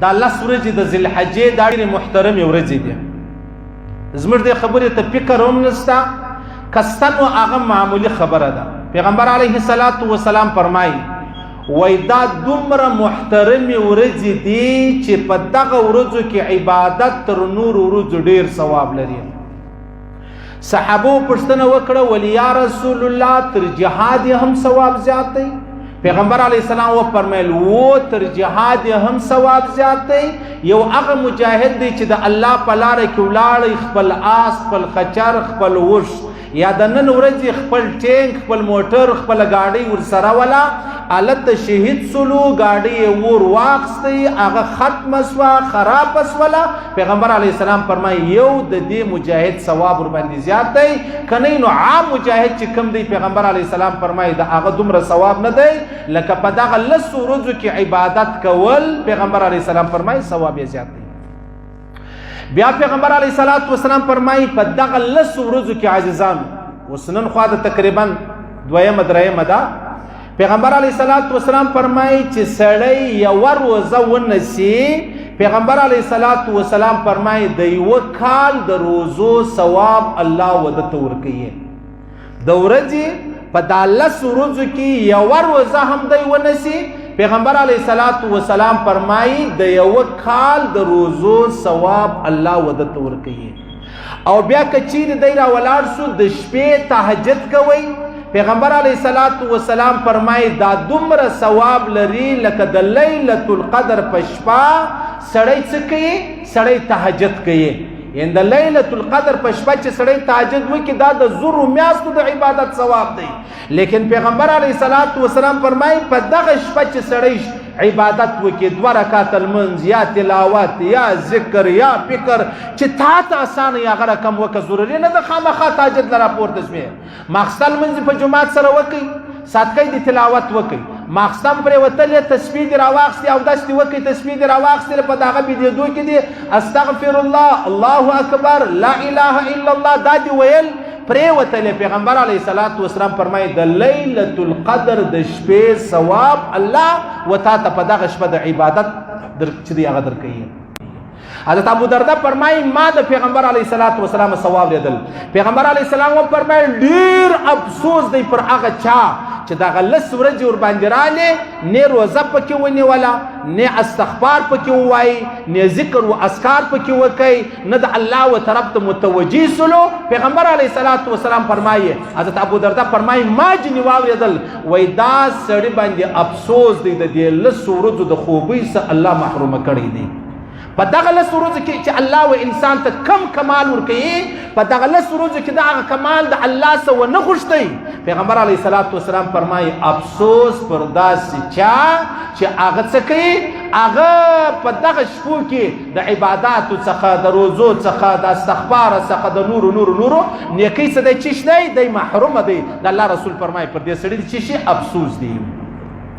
دا 10 ورځې د ذوالحجې دا ډېرې محترمې ورځې دي. زموږ دې خبرې ته فکر هم نشته، کسته نو هغه معمولي خبره ده. پیغمبر علیه الصلاة والسلام فرمایي وای دا دومره محترمې ورځې دي چې په دغه ورځو کې عبادت تر نورو ورځو ډېر ثواب لري. صحابو پوښتنه وکړه ولی یا رسول الله تر جهاد هم ثواب زیات دی؟ پیغمبر علیه السلام وفرمایل و تر جهاد هم ثواب زیات دی. یو هغه مجاهد دی چې د الله په لاره کې ولاړی، خپل آس، خپل خچر، خپل وش یا د نن ورځې خپل ټینک، خپل موټر، خپل گاډۍ ورسره ولا الته شهید سلو، گاډۍ ور واخستی، هغه ختم سوا، خراب سولا. پیغمبر علیه السلام فرمایي یو د دې مجاهد ثواب ور باندې زیات دی. کنه نو عام مجاهد چې کم دی پیغمبر علیه السلام فرمایي د هغه دومره ثواب نه دی لکه په دغه 10 ورځو کې عبادت کول. پیغمبر علیه السلام فرمایي ثواب یې زیات دی. بیا پیغمبر علیه الصلاة والسلام فرمایي په دغه 10 ورځو کې عزیزان وسنن خوا د تقریبا 2 درېمه ده. پیغمبر علیه الصلاة والسلام فرمایي چې سړی یو روزه ونسی، پیغمبر علیه الصلاة والسلام فرمایي د یو کال د روزو ثواب الله ودته ورکوي. د ورځې په 10 ورځو کې یو روزه هم دی ونسی، پیغمبر علیه الصلاة والسلام فرمایي د یو کال د روزو ثواب الله ودته ورکوي. او بیا که چیرې دی را ولاړ سو د شپې تهجد کوئ، پیغمبر علیه الصلاة والسلام فرمایي دا دومره ثواب لري لکه د لیلة القدر په شپه سړی څه کوي؟ سړی تهجد کوي. یعنې د لیلة القدر په شپه چې سړی تهجد وکړي دا د 1000 میاشتو د عبادت ثواب دی. لیکن پیغمبر علیه الصلاة والسلام فرمایي په دغه شپه چې سړی عبادت وکړي، 2 رکعات لمونځ یا تلاوت یا ذکر یا فکر چې تا ته اسانه یا هغه رقم وکړه، ضروري نه ده خامخا تهجد له راپورته شوې. ماخستن لمونځ په جومات سره وکړئ، صدقې د تلاوت وکړئ، ماخستن پرې وتلې تسبیح دې راواخستې او داسې وکړئ، تسبیح دې راواخستې په دغه بېدېدو کې دې استغفر الله، الله اکبر، لا اله الا الله دا دې ویل پرې وتلې. پیغمبر علیه الصلاة والسلام فرمایي د لیلة القدر د شپې ثواب الله وتا ته په دغه شپه د عبادت چې دی هغه درکوي. حضرت ابو درده فرمایي ما د پیغمبر علیه الصلاة والسلام ثواب لیدل. پیغمبر علیه السلام فرمایي ډیر افسوس دی پر هغه چا چې دغه 10 ورځې ور باندې رالې، نه روزه پکې ونیوله، نه استغفار پکې ووایي، نه ذکر و اذکار پکې وکړي، نه د الله و طرف ته متوجه سلو. پیغمبر علیه الصلاة والسلام فرمایي حضرت ابو درده فرمایي ما جنې واورېدل وایي دا سړي باندې افسوس دی د دې 10 ورځو د خوبۍ څخه الله محرومه کړی دی. په دغه 10 ورځو کې چې الله و انسان ته کم کمال ورکوي، په دغه 10 ورځو کې دغه کمال د الله څخه ونه غوښتی. پیغمبر علیه الصلاة والسلام فرمایي افسوس پر داسې چا چې هغه څه کوي، هغه په دغه شپو کې د عباداتو څخه، د روزو څخه، د استغفار څخه، د نورو نیکۍ څه دی چې دی محرومه دی. د الله رسول فرمایي پر دې سړي چې افسوس دی.